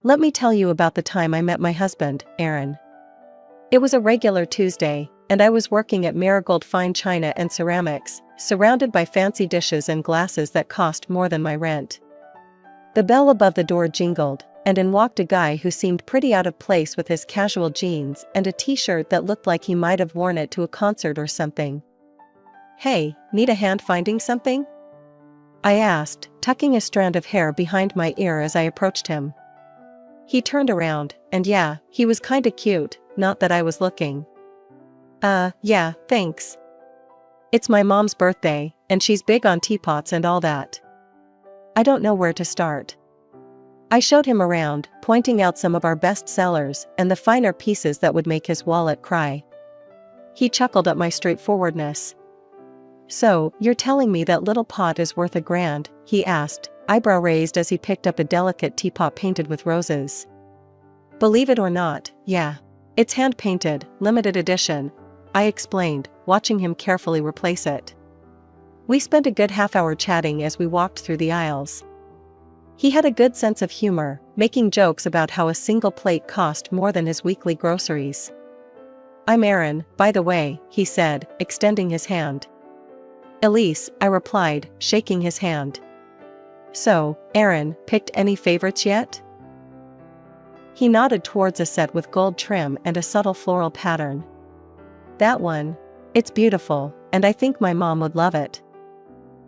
Let me tell you about the time I met my husband, Aaron. It was a regular Tuesday, and I was working at Marigold Fine China and Ceramics, surrounded by fancy dishes and glasses that cost more than my rent. The bell above the door jingled, and in walked a guy who seemed pretty out of place with his casual jeans and a t-shirt that looked like he might have worn it to a concert or something. "Hey, need a hand finding something?" I asked, tucking a strand of hair behind my ear as I approached him. He turned around, and yeah, he was kinda cute, not that I was looking. Yeah, thanks. It's my mom's birthday, and she's big on teapots and all that. I don't know where to start. I showed him around, pointing out some of our best sellers and the finer pieces that would make his wallet cry. He chuckled at my straightforwardness. "So, you're telling me that little pot is worth $1,000?" he asked, eyebrow raised as he picked up a delicate teapot painted with roses. "Believe it or not, yeah. It's hand-painted, limited edition," I explained, watching him carefully replace it. We spent a good half-hour chatting as we walked through the aisles. He had a good sense of humor, making jokes about how a single plate cost more than his weekly groceries. "I'm Aaron, by the way," he said, extending his hand. "Elise," I replied, shaking his hand. "So, Aaron, picked any favorites yet?" He nodded towards a set with gold trim and a subtle floral pattern. "That one. It's beautiful, and I think my mom would love it."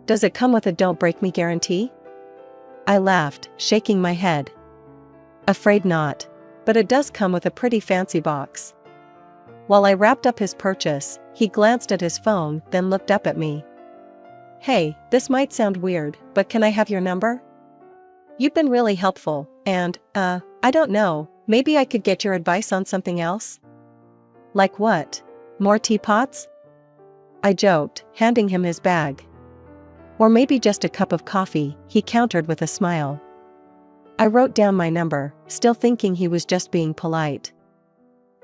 "Does it come with a don't break me guarantee?" I laughed, shaking my head. "Afraid not. But it does come with a pretty fancy box." While I wrapped up his purchase, he glanced at his phone, then looked up at me. "Hey, this might sound weird, but can I have your number? You've been really helpful, and, I don't know, maybe I could get your advice on something else?" "Like what? More teapots?" I joked, handing him his bag. "Or maybe just a cup of coffee," he countered with a smile. I wrote down my number, still thinking he was just being polite.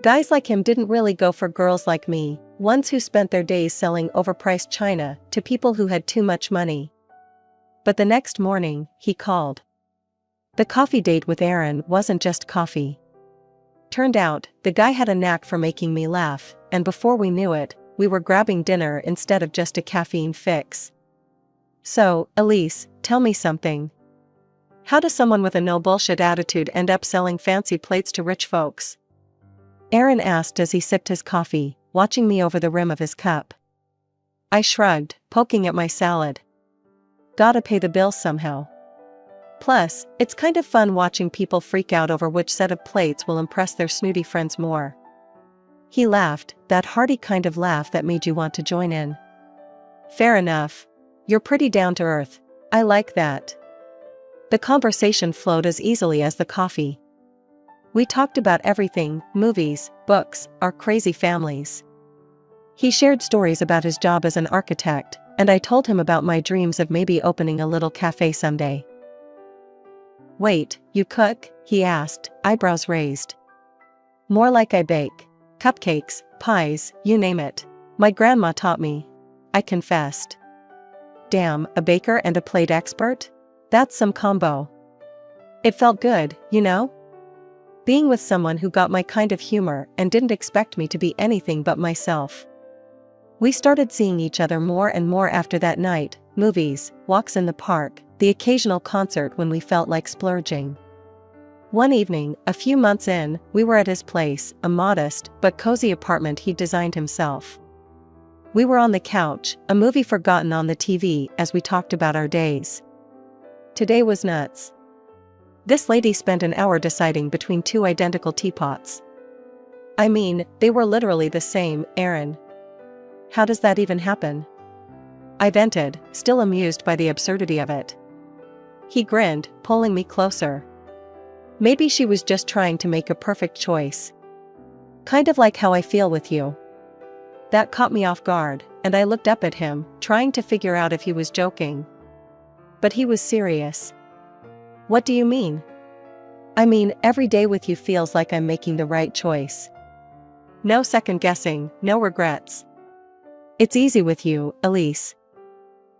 Guys like him didn't really go for girls like me, ones who spent their days selling overpriced china to people who had too much money. But the next morning, he called. The coffee date with Aaron wasn't just coffee. Turned out, the guy had a knack for making me laugh, and before we knew it, we were grabbing dinner instead of just a caffeine fix. "So, Elise, tell me something. How does someone with a no-bullshit attitude end up selling fancy plates to rich folks?" Aaron asked as he sipped his coffee, watching me over the rim of his cup. I shrugged, poking at my salad. "Gotta pay the bills somehow. Plus, it's kind of fun watching people freak out over which set of plates will impress their snooty friends more." He laughed, that hearty kind of laugh that made you want to join in. "Fair enough. You're pretty down to earth. I like that." The conversation flowed as easily as the coffee. We talked about everything, movies, books, our crazy families. He shared stories about his job as an architect, and I told him about my dreams of maybe opening a little cafe someday. "Wait, you cook?" he asked, eyebrows raised. "More like I bake. Cupcakes, pies, you name it. My grandma taught me," I confessed. "Damn, a baker and a plate expert? That's some combo." It felt good, you know? Being with someone who got my kind of humor and didn't expect me to be anything but myself. We started seeing each other more and more after that night, movies, walks in the park, the occasional concert when we felt like splurging. One evening, a few months in, we were at his place, a modest but cozy apartment he'd designed himself. We were on the couch, a movie forgotten on the TV as we talked about our days. Today was nuts. This lady spent an hour deciding between two identical teapots. I mean, they were literally the same, Aaron. How does that even happen? I vented, still amused by the absurdity of it. He grinned, pulling me closer. Maybe she was just trying to make a perfect choice. Kind of like how I feel with you. That caught me off guard, and I looked up at him, trying to figure out if he was joking. But he was serious. "What do you mean?" "I mean, every day with you feels like I'm making the right choice. No second guessing, no regrets. It's easy with you, Elise."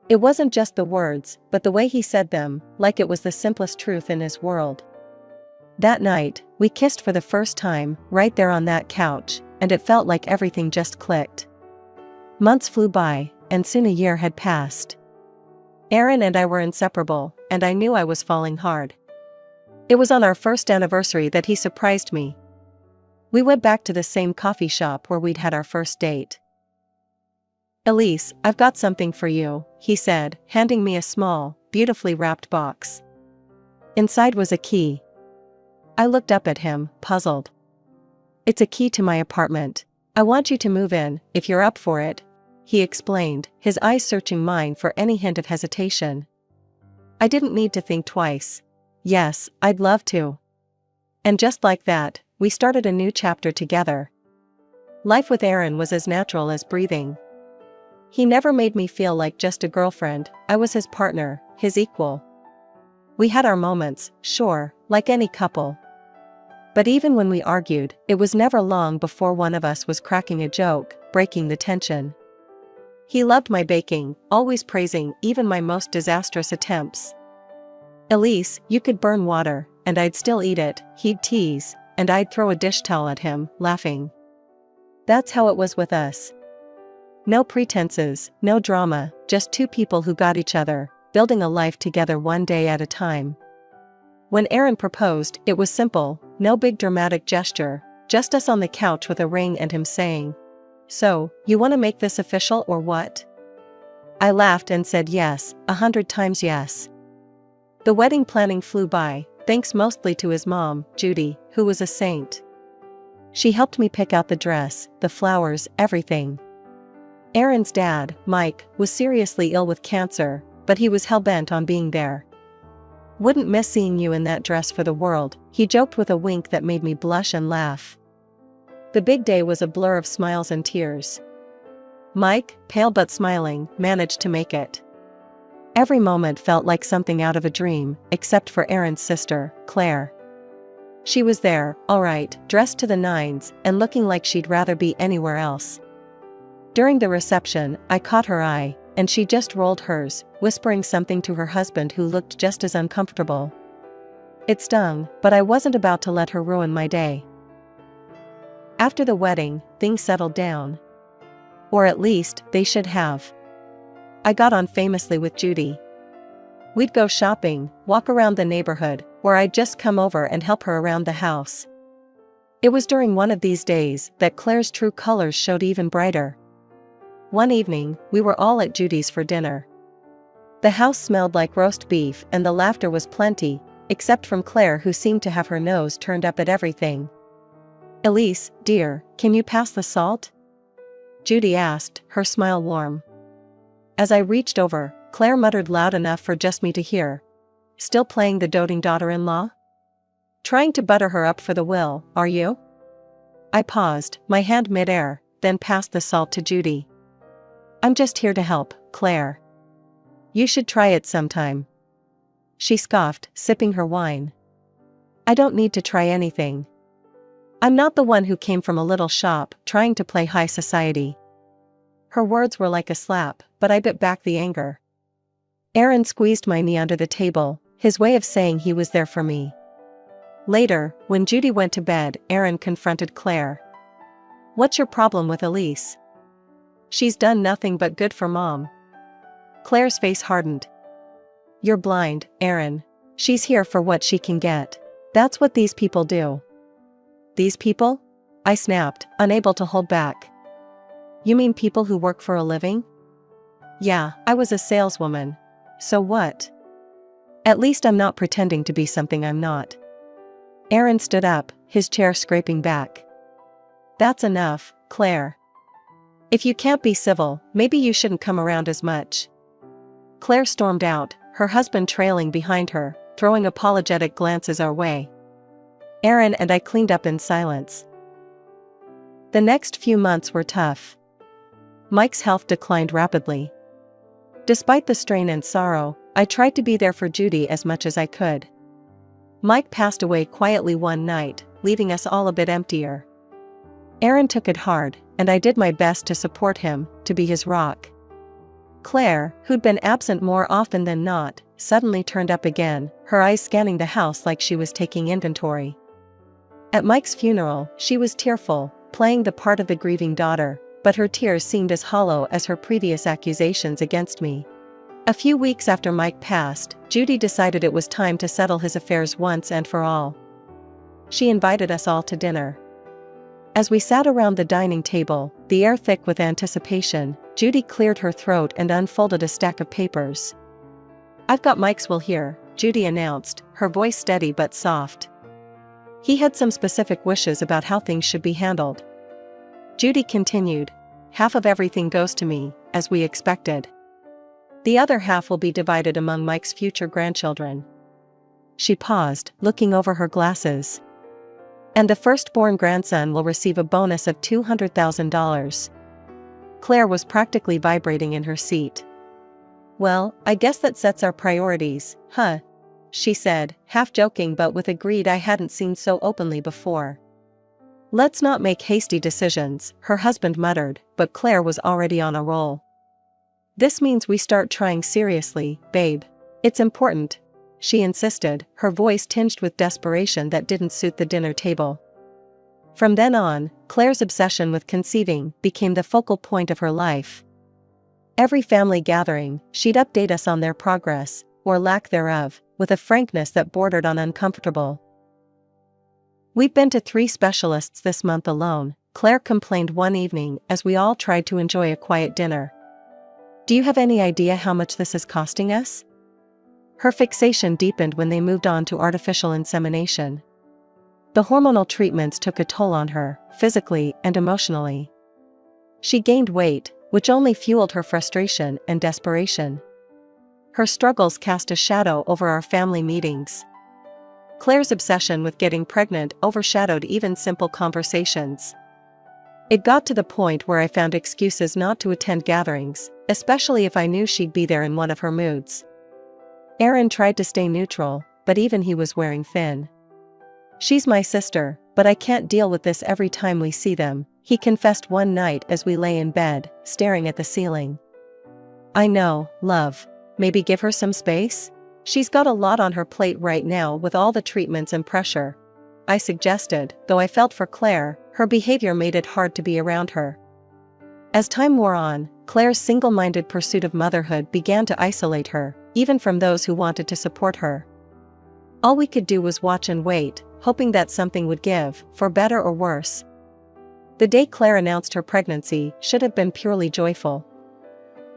It wasn't just the words, but the way he said them, like it was the simplest truth in his world. That night, we kissed for the first time, right there on that couch, and it felt like everything just clicked. Months flew by, and soon a year had passed. Aaron and I were inseparable, and I knew I was falling hard. It was on our first anniversary that he surprised me. We went back to the same coffee shop where we'd had our first date. "Elise, I've got something for you," he said, handing me a small, beautifully wrapped box. Inside was a key. I looked up at him, puzzled. "It's a key to my apartment. I want you to move in, if you're up for it," he explained, his eyes searching mine for any hint of hesitation. I didn't need to think twice. Yes, I'd love to. And just like that, we started a new chapter together. Life with Aaron was as natural as breathing. He never made me feel like just a girlfriend. I was his partner, his equal. We had our moments, sure, like any couple. But even when we argued, it was never long before one of us was cracking a joke, breaking the tension. He loved my baking, always praising even my most disastrous attempts. "Elise, you could burn water, and I'd still eat it," he'd tease, and I'd throw a dish towel at him, laughing. That's how it was with us. No pretenses, no drama, just two people who got each other, building a life together one day at a time. When Aaron proposed, it was simple, no big dramatic gesture, just us on the couch with a ring and him saying, "So, you want to make this official or what?" I laughed and said yes, 100 times yes. The wedding planning flew by, thanks mostly to his mom, Judy, who was a saint. She helped me pick out the dress, the flowers, everything. Aaron's dad, Mike, was seriously ill with cancer, but he was hell-bent on being there. "Wouldn't miss seeing you in that dress for the world," he joked with a wink that made me blush and laugh. The big day was a blur of smiles and tears. Mike, pale but smiling, managed to make it. Every moment felt like something out of a dream, except for Aaron's sister, Claire. She was there, all right, dressed to the nines, and looking like she'd rather be anywhere else. During the reception, I caught her eye, and she just rolled hers, whispering something to her husband who looked just as uncomfortable. It stung, but I wasn't about to let her ruin my day. After the wedding, things settled down. Or at least, they should have. I got on famously with Judy. We'd go shopping, walk around the neighborhood, or I'd just come over and help her around the house. It was during one of these days that Claire's true colors showed even brighter. One evening, we were all at Judy's for dinner. The house smelled like roast beef and the laughter was plenty, except from Claire, who seemed to have her nose turned up at everything. "Elise, dear, can you pass the salt?" Judy asked, her smile warm. As I reached over, Claire muttered loud enough for just me to hear. "Still playing the doting daughter-in-law? Trying to butter her up for the will, are you?" I paused, my hand mid-air, then passed the salt to Judy. "I'm just here to help, Claire. You should try it sometime." She scoffed, sipping her wine. "I don't need to try anything. I'm not the one who came from a little shop, trying to play high society." Her words were like a slap, but I bit back the anger. Aaron squeezed my knee under the table, his way of saying he was there for me. Later, when Judy went to bed, Aaron confronted Claire. "What's your problem with Elise? She's done nothing but good for Mom." Claire's face hardened. "You're blind, Aaron. She's here for what she can get. That's what these people do." "These people?" I snapped, unable to hold back. "You mean people who work for a living?" "Yeah, I was a saleswoman. So what? At least I'm not pretending to be something I'm not." Aaron stood up, his chair scraping back. "That's enough, Claire. If you can't be civil, maybe you shouldn't come around as much." Claire stormed out, her husband trailing behind her, throwing apologetic glances our way. Aaron and I cleaned up in silence. The next few months were tough. Mike's health declined rapidly. Despite the strain and sorrow, I tried to be there for Judy as much as I could. Mike passed away quietly one night, leaving us all a bit emptier. Aaron took it hard, and I did my best to support him, to be his rock. Claire, who'd been absent more often than not, suddenly turned up again, her eyes scanning the house like she was taking inventory. At Mike's funeral, she was tearful, playing the part of the grieving daughter, but her tears seemed as hollow as her previous accusations against me. A few weeks after Mike passed, Judy decided it was time to settle his affairs once and for all. She invited us all to dinner. As we sat around the dining table, the air thick with anticipation, Judy cleared her throat and unfolded a stack of papers. "I've got Mike's will here," Judy announced, her voice steady but soft. "He had some specific wishes about how things should be handled." Judy continued, "Half of everything goes to me, as we expected. The other half will be divided among Mike's future grandchildren." She paused, looking over her glasses. "And the firstborn grandson will receive a bonus of $200,000. Claire was practically vibrating in her seat. "Well, I guess that sets our priorities, huh?" she said, half joking but with a greed I hadn't seen so openly before. "Let's not make hasty decisions," her husband muttered, but Claire was already on a roll. "This means we start trying seriously, babe. It's important," she insisted, her voice tinged with desperation that didn't suit the dinner table. From then on, Claire's obsession with conceiving became the focal point of her life. Every family gathering, she'd update us on their progress, or lack thereof, with a frankness that bordered on uncomfortable. "We've been to 3 specialists this month alone," Claire complained one evening as we all tried to enjoy a quiet dinner. "Do you have any idea how much this is costing us?" Her fixation deepened when they moved on to artificial insemination. The hormonal treatments took a toll on her, physically and emotionally. She gained weight, which only fueled her frustration and desperation. Her struggles cast a shadow over our family meetings. Claire's obsession with getting pregnant overshadowed even simple conversations. It got to the point where I found excuses not to attend gatherings, especially if I knew she'd be there in one of her moods. Aaron tried to stay neutral, but even he was wearing thin. "She's my sister, but I can't deal with this every time we see them," he confessed one night as we lay in bed, staring at the ceiling. "I know, love. Maybe give her some space? She's got a lot on her plate right now with all the treatments and pressure," I suggested, though I felt for Claire, her behavior made it hard to be around her. As time wore on, Claire's single-minded pursuit of motherhood began to isolate her, even from those who wanted to support her. All we could do was watch and wait, hoping that something would give, for better or worse. The day Claire announced her pregnancy should have been purely joyful.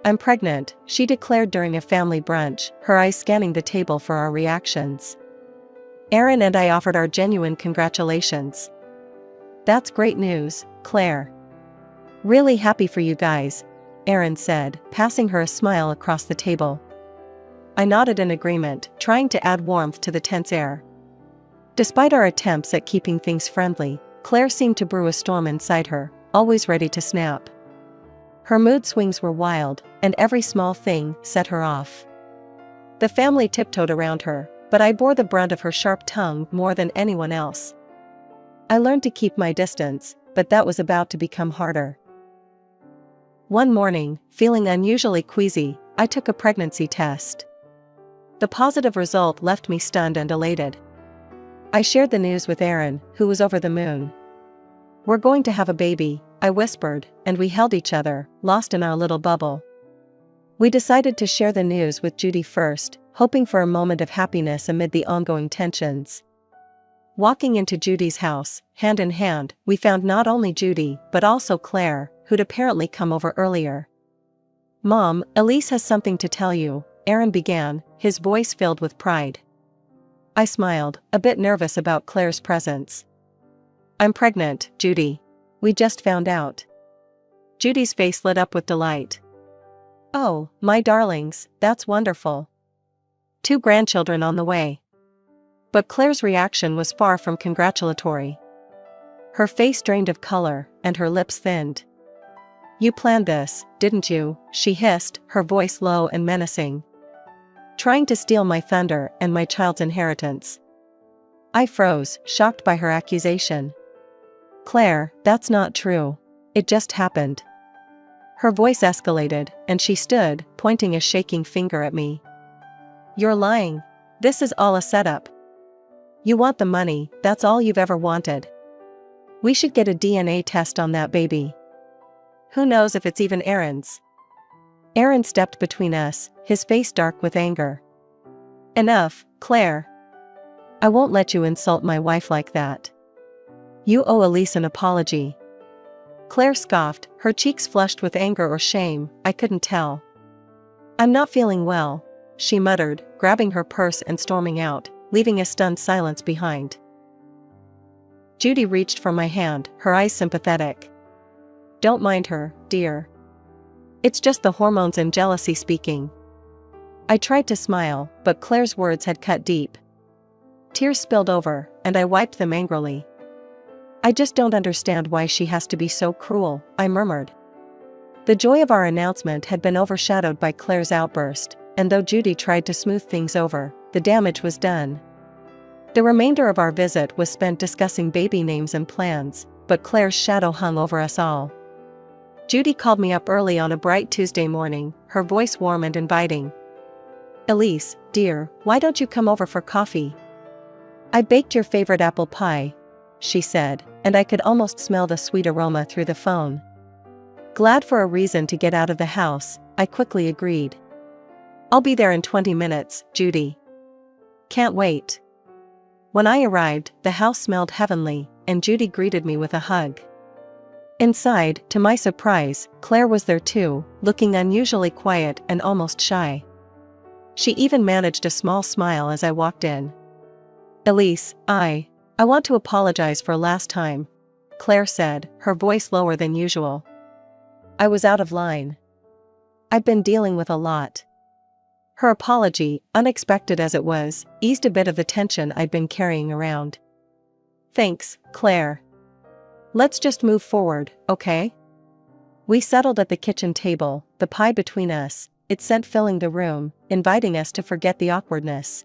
"I'm pregnant," she declared during a family brunch, her eyes scanning the table for our reactions. Aaron and I offered our genuine congratulations. "That's great news, Claire. Really happy for you guys," Aaron said, passing her a smile across the table. I nodded in agreement, trying to add warmth to the tense air. Despite our attempts at keeping things friendly, Claire seemed to brew a storm inside her, always ready to snap. Her mood swings were wild, and every small thing set her off. The family tiptoed around her, but I bore the brunt of her sharp tongue more than anyone else. I learned to keep my distance, but that was about to become harder. One morning, feeling unusually queasy, I took a pregnancy test. The positive result left me stunned and elated. I shared the news with Aaron, who was over the moon. "We're going to have a baby," I whispered, and we held each other, lost in our little bubble. We decided to share the news with Judy first, hoping for a moment of happiness amid the ongoing tensions. Walking into Judy's house, hand in hand, we found not only Judy, but also Claire, who'd apparently come over earlier. "Mom, Elise has something to tell you," Aaron began, his voice filled with pride. I smiled, a bit nervous about Claire's presence. "I'm pregnant, Judy. We just found out." Judy's face lit up with delight. "Oh, my darlings, that's wonderful. 2 grandchildren on the way." But Claire's reaction was far from congratulatory. Her face drained of color, and her lips thinned. "You planned this, didn't you?" she hissed, her voice low and menacing. "Trying to steal my thunder and my child's inheritance." I froze, shocked by her accusation. "Claire, that's not true. It just happened." Her voice escalated, and she stood, pointing a shaking finger at me. "You're lying. This is all a setup." You want the money, that's all you've ever wanted. We should get a DNA test on that baby. Who knows if it's even Aaron's? Aaron stepped between us, his face dark with anger. Enough, Claire. I won't let you insult my wife like that. You owe Elise an apology. Claire scoffed, her cheeks flushed with anger or shame, I couldn't tell. I'm not feeling well, she muttered, grabbing her purse and storming out, leaving a stunned silence behind. Judy reached for my hand, her eyes sympathetic. Don't mind her, dear. It's just the hormones and jealousy speaking. I tried to smile, but Claire's words had cut deep. Tears spilled over, and I wiped them angrily. I just don't understand why she has to be so cruel, I murmured. The joy of our announcement had been overshadowed by Claire's outburst, and though Judy tried to smooth things over, the damage was done. The remainder of our visit was spent discussing baby names and plans, but Claire's shadow hung over us all. Judy called me up early on a bright Tuesday morning, her voice warm and inviting. Elise, dear, why don't you come over for coffee? I baked your favorite apple pie, she said, and I could almost smell the sweet aroma through the phone. Glad for a reason to get out of the house, I quickly agreed. I'll be there in 20 minutes, Judy. Can't wait. When I arrived, the house smelled heavenly, and Judy greeted me with a hug. Inside, to my surprise, Claire was there too, looking unusually quiet and almost shy. She even managed a small smile as I walked in. Elise, I want to apologize for last time, Claire said, her voice lower than usual. I was out of line. I've been dealing with a lot. Her apology, unexpected as it was, eased a bit of the tension I'd been carrying around. Thanks, Claire. Let's just move forward, okay? We settled at the kitchen table, the pie between us, its scent filling the room, inviting us to forget the awkwardness.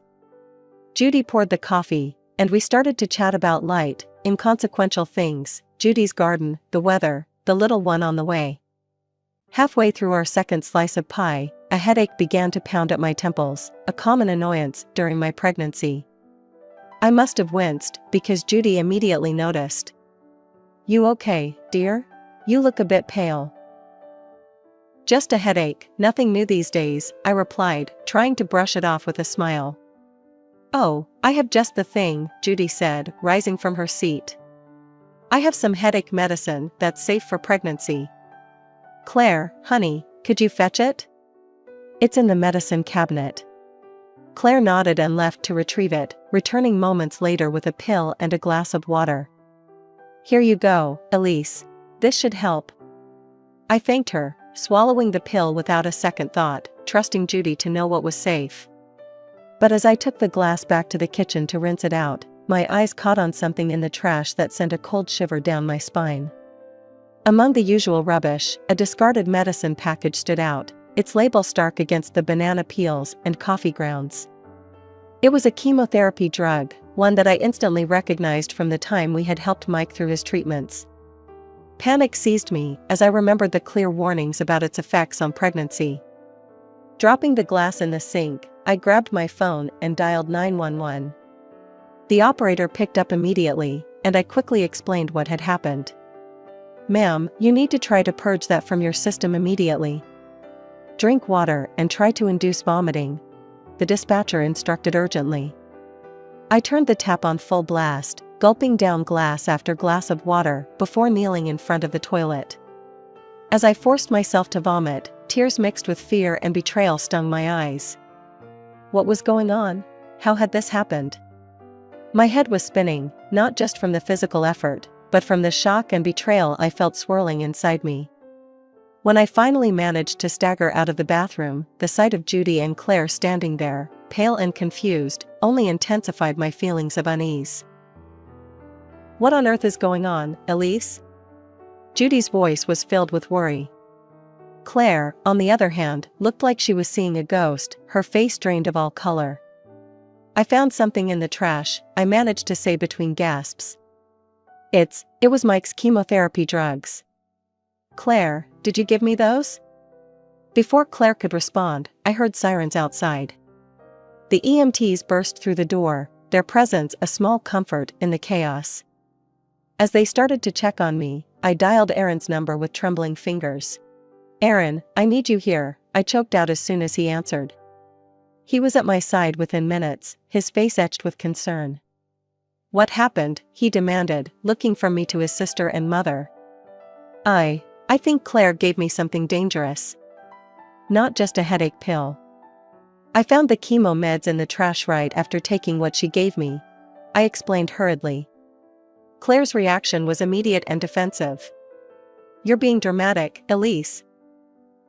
Judy poured the coffee, and we started to chat about light, inconsequential things, Judy's garden, the weather, the little one on the way. Halfway through our second slice of pie, a headache began to pound at my temples, a common annoyance during my pregnancy. I must have winced, because Judy immediately noticed. You okay, dear? You look a bit pale. Just a headache, nothing new these days, I replied, trying to brush it off with a smile. Oh, I have just the thing, Judy said, rising from her seat. I have some headache medicine that's safe for pregnancy. Claire, honey, could you fetch it? It's in the medicine cabinet. Claire nodded and left to retrieve it, returning moments later with a pill and a glass of water. Here you go, Elise. This should help. I thanked her, swallowing the pill without a second thought, trusting Judy to know what was safe. But as I took the glass back to the kitchen to rinse it out, my eyes caught on something in the trash that sent a cold shiver down my spine. Among the usual rubbish, a discarded medicine package stood out, its label stark against the banana peels and coffee grounds. It was a chemotherapy drug, one that I instantly recognized from the time we had helped Mike through his treatments. Panic seized me as I remembered the clear warnings about its effects on pregnancy. Dropping the glass in the sink, I grabbed my phone and dialed 911. The operator picked up immediately, and I quickly explained what had happened. Ma'am, you need to try to purge that from your system immediately. Drink water and try to induce vomiting, the dispatcher instructed urgently. I turned the tap on full blast, gulping down glass after glass of water before kneeling in front of the toilet. As I forced myself to vomit, tears mixed with fear and betrayal stung my eyes. What was going on? How had this happened? My head was spinning, not just from the physical effort, but from the shock and betrayal I felt swirling inside me. When I finally managed to stagger out of the bathroom, the sight of Judy and Claire standing there, pale and confused, only intensified my feelings of unease. What on earth is going on, Elise? Judy's voice was filled with worry. Claire, on the other hand, looked like she was seeing a ghost, her face drained of all color. I found something in the trash, I managed to say between gasps. It was Mike's chemotherapy drugs. Claire, did you give me those? Before Claire could respond, I heard sirens outside. The EMTs burst through the door, their presence a small comfort in the chaos. As they started to check on me, I dialed Aaron's number with trembling fingers. "Aaron, I need you here," I choked out as soon as he answered. He was at my side within minutes, his face etched with concern. "What happened?" he demanded, looking from me to his sister and mother. I think Claire gave me something dangerous. Not just a headache pill. I found the chemo meds in the trash right after taking what she gave me," I explained hurriedly. Claire's reaction was immediate and defensive. "You're being dramatic, Elise.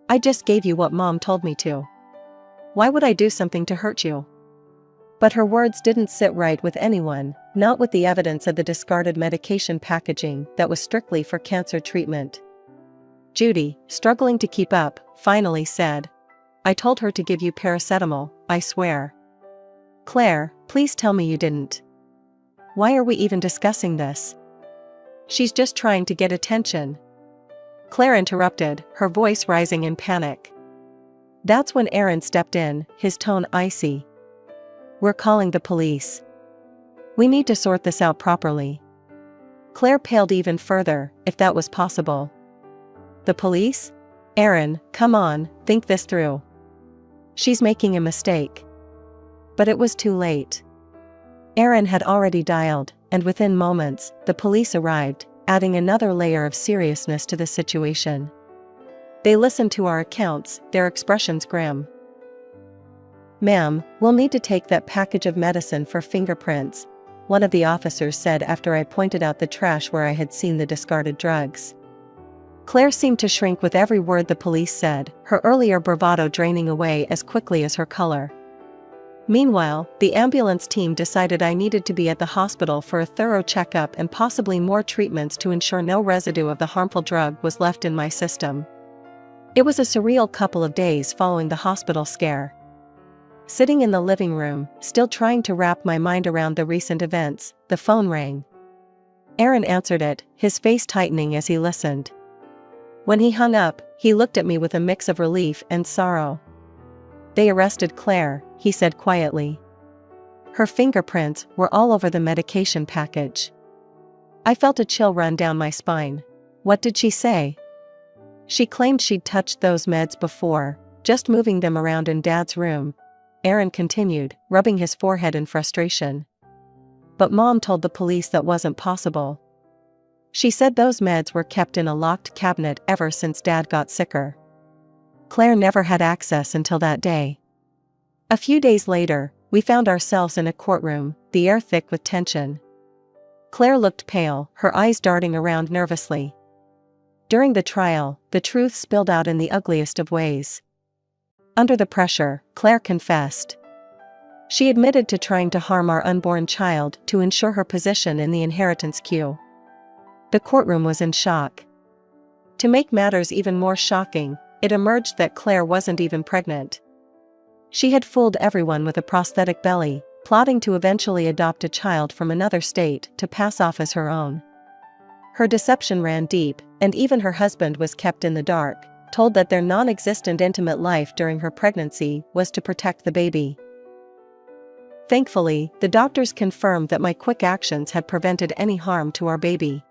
I just gave you what Mom told me to. Why would I do something to hurt you?" But her words didn't sit right with anyone, not with the evidence of the discarded medication packaging that was strictly for cancer treatment. Judy, struggling to keep up, finally said, "I told her to give you paracetamol, I swear." "Claire, please tell me you didn't. Why are we even discussing this? She's just trying to get attention." Claire interrupted, her voice rising in panic. That's when Aaron stepped in, his tone icy. "We're calling the police. We need to sort this out properly." Claire paled even further, if that was possible. "The police? Aaron, come on, think this through. She's making a mistake." But it was too late. Aaron had already dialed, and within moments, the police arrived, adding another layer of seriousness to the situation. They listened to our accounts, their expressions grim. "Ma'am, we'll need to take that package of medicine for fingerprints," one of the officers said after I pointed out the trash where I had seen the discarded drugs. Claire seemed to shrink with every word the police said, her earlier bravado draining away as quickly as her color. Meanwhile, the ambulance team decided I needed to be at the hospital for a thorough checkup and possibly more treatments to ensure no residue of the harmful drug was left in my system. It was a surreal couple of days following the hospital scare. Sitting in the living room, still trying to wrap my mind around the recent events, the phone rang. Aaron answered it, his face tightening as he listened. When he hung up, he looked at me with a mix of relief and sorrow. "They arrested Claire," he said quietly. "Her fingerprints were all over the medication package." I felt a chill run down my spine. "What did she say?" "She claimed she'd touched those meds before, just moving them around in Dad's room," Aaron continued, rubbing his forehead in frustration. "But Mom told the police that wasn't possible. She said those meds were kept in a locked cabinet ever since Dad got sicker. Claire never had access until that day." A few days later, we found ourselves in a courtroom, the air thick with tension. Claire looked pale, her eyes darting around nervously. During the trial, the truth spilled out in the ugliest of ways. Under the pressure, Claire confessed. She admitted to trying to harm our unborn child to ensure her position in the inheritance queue. The courtroom was in shock. To make matters even more shocking, it emerged that Claire wasn't even pregnant. She had fooled everyone with a prosthetic belly, plotting to eventually adopt a child from another state to pass off as her own. Her deception ran deep, and even her husband was kept in the dark, told that their non-existent intimate life during her pregnancy was to protect the baby. Thankfully, the doctors confirmed that my quick actions had prevented any harm to our baby.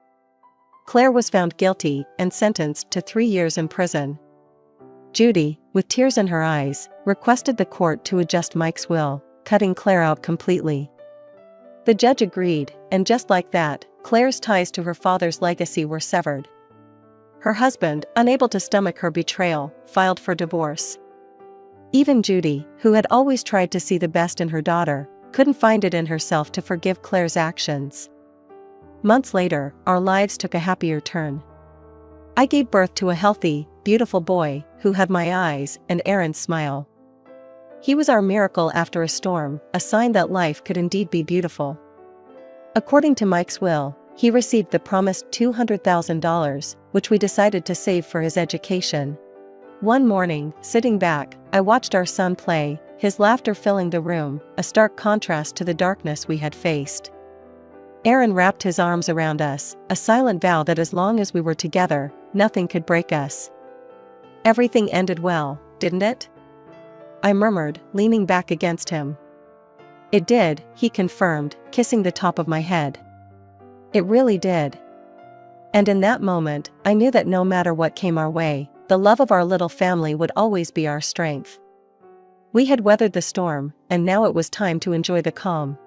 Claire was found guilty and sentenced to 3 years in prison. Judy, with tears in her eyes, requested the court to adjust Mike's will, cutting Claire out completely. The judge agreed, and just like that, Claire's ties to her father's legacy were severed. Her husband, unable to stomach her betrayal, filed for divorce. Even Judy, who had always tried to see the best in her daughter, couldn't find it in herself to forgive Claire's actions. Months later, our lives took a happier turn. I gave birth to a healthy, beautiful boy, who had my eyes and Aaron's smile. He was our miracle after a storm, a sign that life could indeed be beautiful. According to Mike's will, he received the promised $200,000, which we decided to save for his education. One morning, sitting back, I watched our son play, his laughter filling the room, a stark contrast to the darkness we had faced. Aaron wrapped his arms around us, a silent vow that as long as we were together, nothing could break us. "Everything ended well, didn't it?" I murmured, leaning back against him. It did, he confirmed, kissing the top of my head. It really did. And in that moment, I knew that no matter what came our way, the love of our little family would always be our strength. We had weathered the storm, and now it was time to enjoy the calm.